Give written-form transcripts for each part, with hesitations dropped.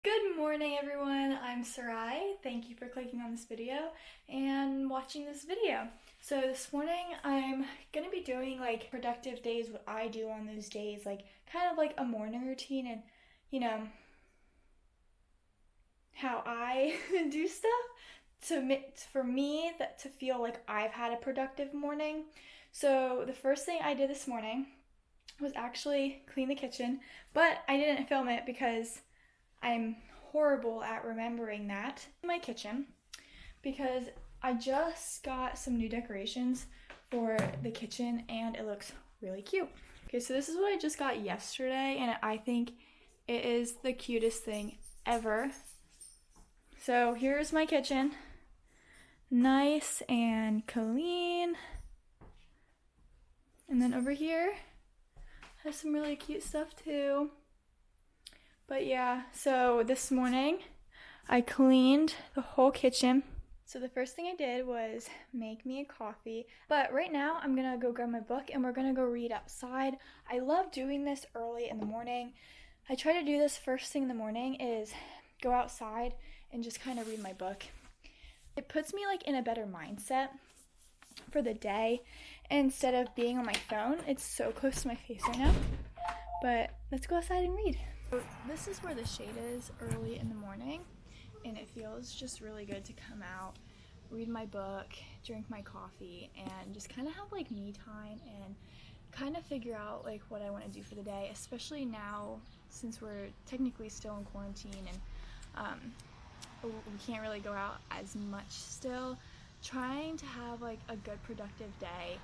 Good morning, everyone. I'm Sarai. Thank you for clicking on this video and watching this video. So this morning I'm gonna be doing like productive days, what I do on those days, like kind of like a morning routine and you know how I do stuff for me that to feel like I've had a productive morning. So the first thing I did this morning was actually clean the kitchen, but I didn't film it because I'm horrible at remembering that in my kitchen because I just got some new decorations for the kitchen and it looks really cute. Okay, so this is what I just got yesterday and I think it is the cutest thing ever. So here's my kitchen. Nice and clean. And then over here has some really cute stuff too. But yeah, so this morning I cleaned the whole kitchen. So the first thing I did was make me a coffee. But right now I'm gonna go grab my book and we're gonna go read outside. I love doing this early in the morning. I try to do this first thing in the morning is go outside and just kind of read my book. It puts me like in a better mindset for the day instead of being on my phone. It's so close to my face right now. But let's go outside and read. So this is where the shade is early in the morning and it feels just really good to come out, read my book, drink my coffee, and just kind of have like me time and kind of figure out like what I want to do for the day, especially now since we're technically still in quarantine and we can't really go out as much still. Trying to have like a good productive day,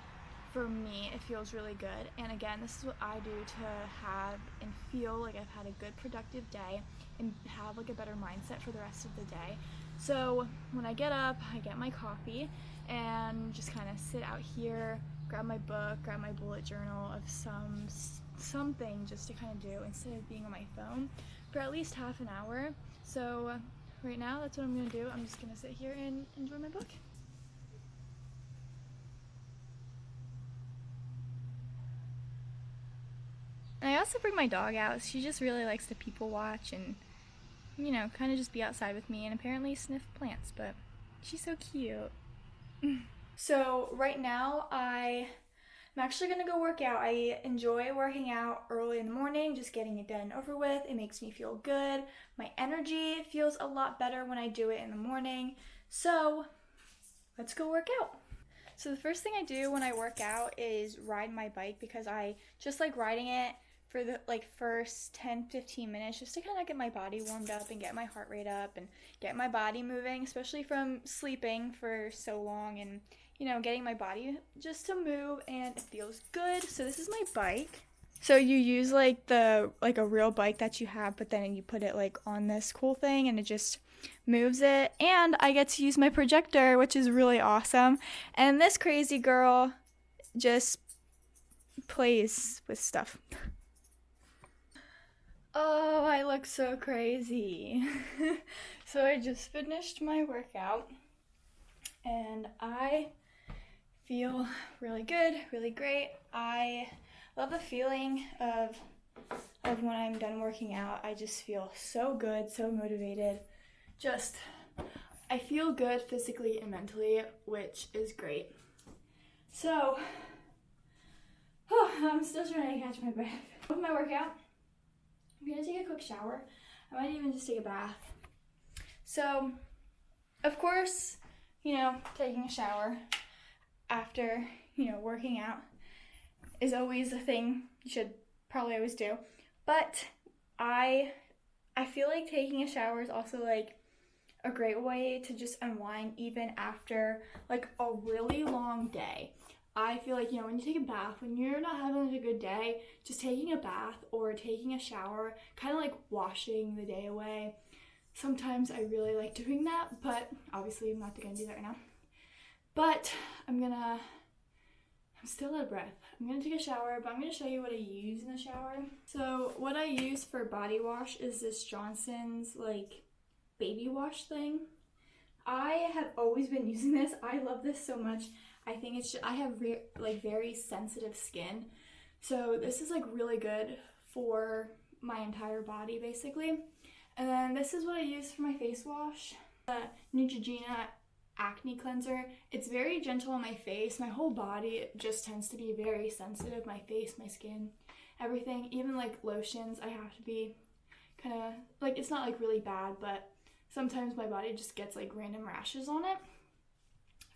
for me it feels really good. And again, this is what I do to have and feel like I've had a good productive day and have like a better mindset for the rest of the day. So when I get up, I get my coffee and just kind of sit out here, grab my book, grab my bullet journal of something just to kind of do instead of being on my phone for at least half an hour. So right now that's what I'm gonna do. I'm just gonna sit here and enjoy my book. And I also bring my dog out. She just really likes to people watch and, kind of just be outside with me and apparently sniff plants, but she's so cute. So right now I'm actually gonna go work out. I enjoy working out early in the morning, just getting it done and over with. It makes me feel good. My energy feels a lot better when I do it in the morning. So let's go work out. So the first thing I do when I work out is ride my bike because I just like riding it for the first 10-15 minutes just to kind of get my body warmed up and get my heart rate up and get my body moving, especially from sleeping for so long and getting my body just to move, and it feels good. So this is my bike. So you use like a real bike that you have, but then you put it like on this cool thing and it just moves it, and I get to use my projector, which is really awesome. And this crazy girl just plays with stuff. Oh, I look so crazy. So I just finished my workout and I feel really good, really great. I love the feeling of when I'm done working out. I just feel so good, so motivated. I feel good physically and mentally, which is great. So, I'm still trying to catch my breath. With my workout, I'm gonna take a quick shower. I might even just take a bath. So, of course, taking a shower after, working out is always a thing you should probably always do. But I feel like taking a shower is also like a great way to just unwind even after like a really long day. I feel like, when you take a bath, when you're not having like a good day, just taking a bath or taking a shower, kind of like washing the day away. Sometimes I really like doing that, but obviously I'm not gonna do that right now. But I'm still out of breath. I'm gonna take a shower, but I'm gonna show you what I use in the shower. So what I use for body wash is this Johnson's like baby wash thing. I have always been using this. I love this so much. I think I have very sensitive skin, so this is like really good for my entire body basically. And then this is what I use for my face wash. The Neutrogena acne cleanser. It's very gentle on my face. My whole body just tends to be very sensitive. My face, my skin, everything. Even like lotions, I have to be kind of like, it's not like really bad, but sometimes my body just gets like random rashes on it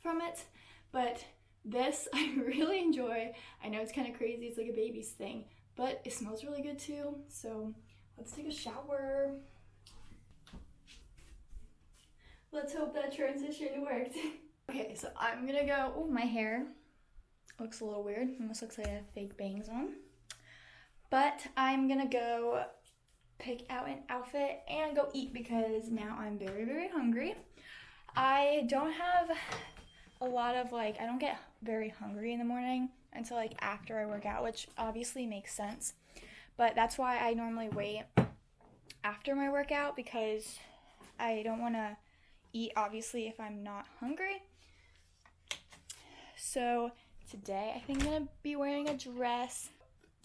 from it. But this I really enjoy. I know it's kind of crazy, it's like a baby's thing, but it smells really good too. So let's take a shower. Let's hope that transition worked. Okay, so I'm gonna go. Oh, my hair looks a little weird. Almost looks like I have fake bangs on. But I'm gonna go pick out an outfit and go eat because now I'm very, very hungry. I don't have a lot of I don't get very hungry in the morning until like after I work out, which obviously makes sense. But that's why I normally wait after my workout because I don't want to eat obviously if I'm not hungry. So today I think I'm gonna be wearing a dress.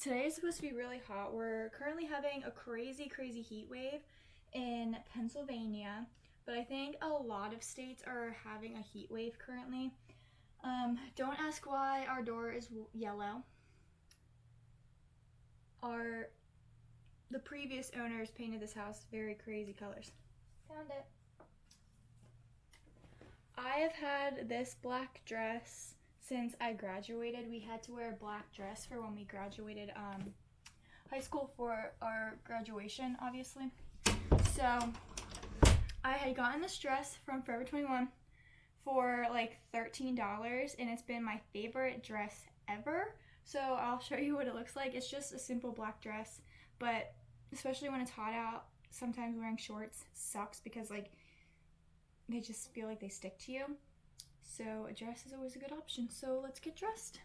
Today is supposed to be really hot. We're currently having a crazy heat wave in Pennsylvania, but I think a lot of states are having a heat wave currently. Don't ask why our door is yellow. The previous owners painted this house very crazy colors. Found it. I have had this black dress since I graduated. We had to wear a black dress for when we graduated high school for our graduation, obviously. So I had gotten this dress from Forever 21 for like $13, and it's been my favorite dress ever. So I'll show you what it looks like. It's just a simple black dress, but especially when it's hot out, sometimes wearing shorts sucks because like they just feel like they stick to you. So a dress is always a good option. So let's get dressed.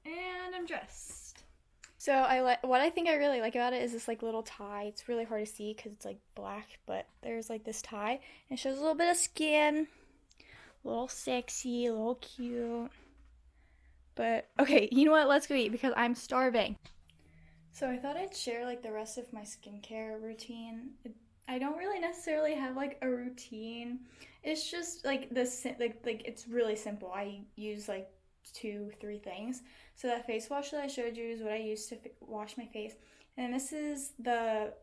And I'm dressed. So what I think I really like about it is this like little tie. It's really hard to see because it's like black, but there's like this tie. And it shows a little bit of skin. A little sexy, a little cute. But okay, you know what? Let's go eat because I'm starving. So I thought I'd share like the rest of my skincare routine. I don't really necessarily have like a routine. It's just like this, like it's really simple. I use like 2-3 things. So that face wash that I showed you is what I use to wash my face. And this is the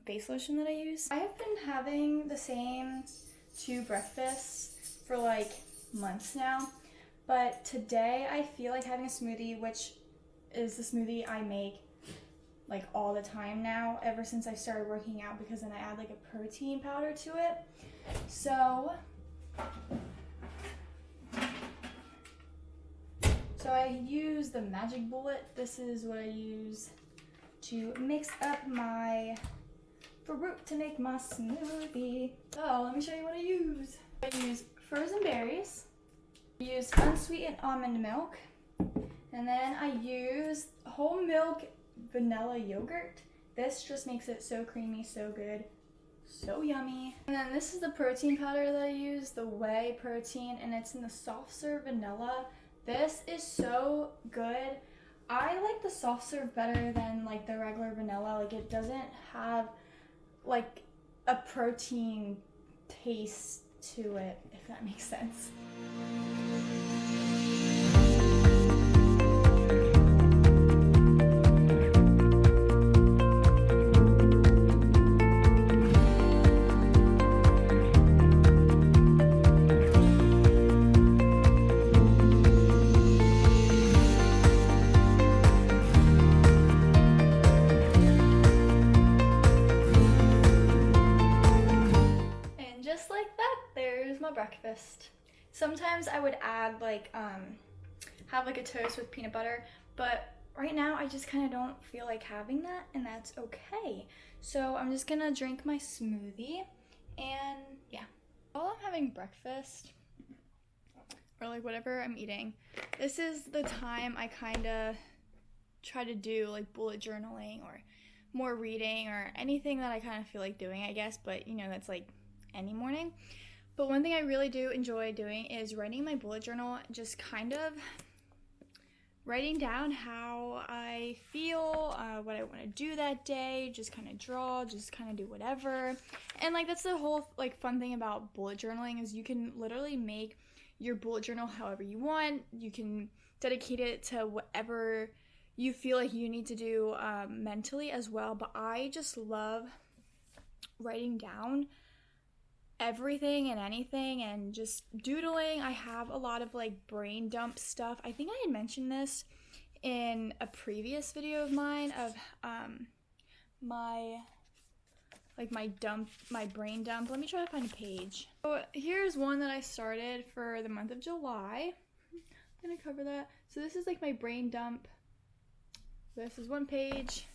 face lotion that I use. I have been having the same 2 breakfasts for like months now. But today I feel like having a smoothie, which is the smoothie I make like all the time now, ever since I started working out, because then I add like a protein powder to it. So I use the Magic Bullet. This is what I use to mix up my fruit to make my smoothie. Oh, let me show you what I use. I use frozen berries. I use unsweetened almond milk. And then I use whole milk vanilla yogurt. This just makes it so creamy, so good, so yummy. And then this is the protein powder that I use, the whey protein, and it's in the soft serve vanilla. This is so good. I like the soft serve better than like the regular vanilla. Like it doesn't have like a protein taste to it, if that makes sense. Breakfast. Sometimes I would add like have like a toast with peanut butter, but right now I just kind of don't feel like having that, and that's okay. So I'm just gonna drink my smoothie, and yeah. While I'm having breakfast or like whatever I'm eating, this is the time I kind of try to do like bullet journaling or more reading or anything that I kind of feel like doing, I guess, but you know, that's like any morning. But one thing I really do enjoy doing is writing my bullet journal, just kind of writing down how I feel, what I want to do that day, just kind of draw, just kind of do whatever. And like that's the whole like fun thing about bullet journaling is you can literally make your bullet journal however you want. You can dedicate it to whatever you feel like you need to do mentally as well. But I just love writing down everything and anything and just doodling. I have a lot of like brain dump stuff. I think I had mentioned this in a previous video of mine of my brain dump. Let me try to find a page. So here's one that I started for the month of July. I'm gonna cover that. So this is like my brain dump. This is one page.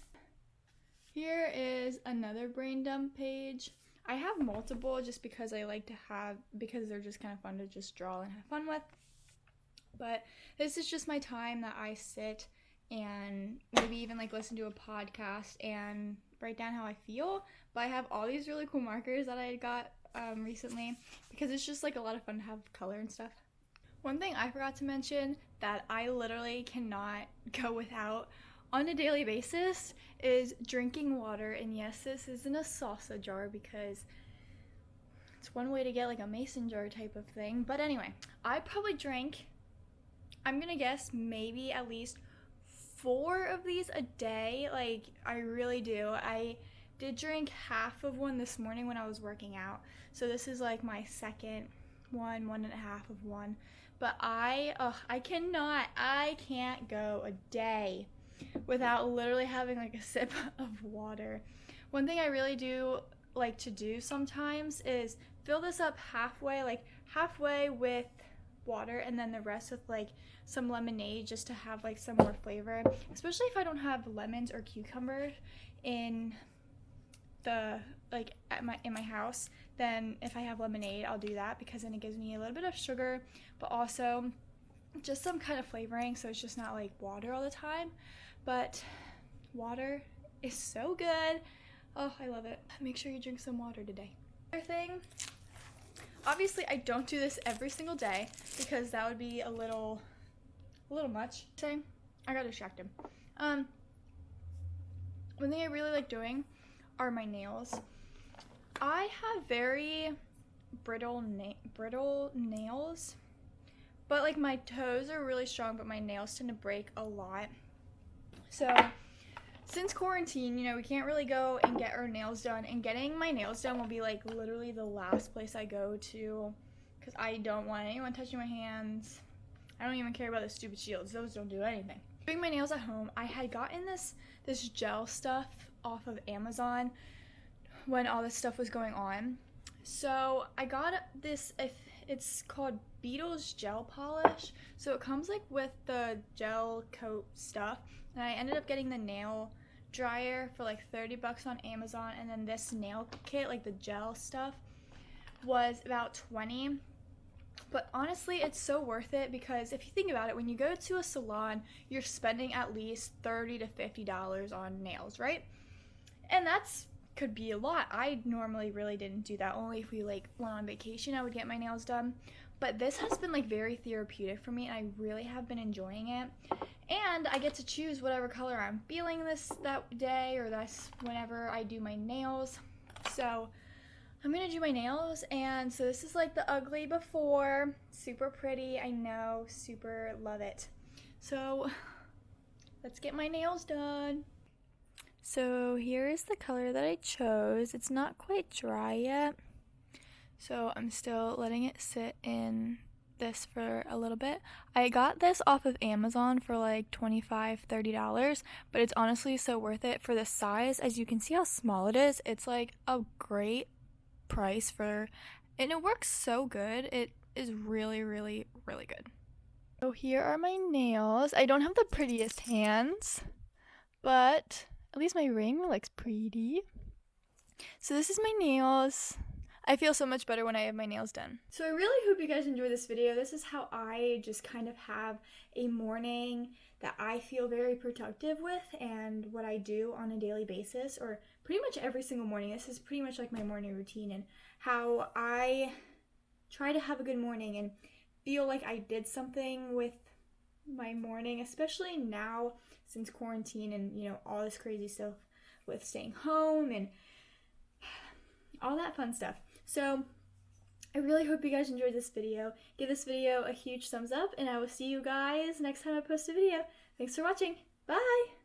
Here is another brain dump page. I have multiple just because I like to have, because they're just kind of fun to just draw and have fun with. But this is just my time that I sit and maybe even like listen to a podcast and write down how I feel. But I have all these really cool markers that I got recently because it's just like a lot of fun to have color and stuff. One thing I forgot to mention that I literally cannot go without on a daily basis is drinking water. And yes, this isn't a salsa jar because it's one way to get like a mason jar type of thing. But anyway, I probably drank, I'm gonna guess maybe at least 4 of these a day. Like I really do. I did drink half of one this morning when I was working out. So this is like my second one and a half of one. But I can't go a day without literally having like a sip of water. One thing I really do like to do sometimes is fill this up halfway with water and then the rest with like some lemonade just to have like some more flavor, especially if I don't have lemons or cucumbers in the in my house. Then if I have lemonade, I'll do that because then it gives me a little bit of sugar but also just some kind of flavoring, so it's just not like water all the time. But water is so good. Oh, I love it. Make sure you drink some water today. Other thing, obviously I don't do this every single day because that would be a little much. I got distracted. One thing I really like doing are my nails. I have very brittle nails, but like my toes are really strong, but my nails tend to break a lot. So since quarantine, you know, we can't really go and get our nails done, and getting my nails done will be like literally the last place I go to because I don't want anyone touching my hands. I don't even care about the stupid shields. Those don't do anything. Doing my nails at home, I had gotten this gel stuff off of Amazon when all this stuff was going on. So I got this, it's called Beetle's Gel Polish. So it comes like with the gel coat stuff. And I ended up getting the nail dryer for like 30 bucks on Amazon. And then this nail kit, like the gel stuff, was about 20. But honestly, it's so worth it because if you think about it, when you go to a salon, you're spending at least $30 to $50 on nails, right? And that's could be a lot. I normally really didn't do that. Only if we like went on vacation, I would get my nails done. But this has been like very therapeutic for me, and I really have been enjoying it. And I get to choose whatever color I'm feeling that day, or that's whenever I do my nails. So I'm gonna do my nails, and so this is like the ugly before. Super pretty, I know, super love it. So let's get my nails done. So here is the color that I chose. It's not quite dry yet, so I'm still letting it sit in this for a little bit. I got this off of Amazon for like $25, $30, but it's honestly so worth it for the size. As you can see how small it is, it's like a great price for, and it works so good. It is really, really, really good. So here are my nails. I don't have the prettiest hands, but at least my ring looks pretty. So this is my nails. I feel so much better when I have my nails done. So I really hope you guys enjoy this video. This is how I just kind of have a morning that I feel very productive with, and what I do on a daily basis, or pretty much every single morning. This is pretty much like my morning routine, and how I try to have a good morning and feel like I did something with my morning, especially now since quarantine and, you know, all this crazy stuff with staying home and all that fun stuff. So I really hope you guys enjoyed this video. Give this video a huge thumbs up, and I will see you guys next time I post a video. Thanks for watching. Bye!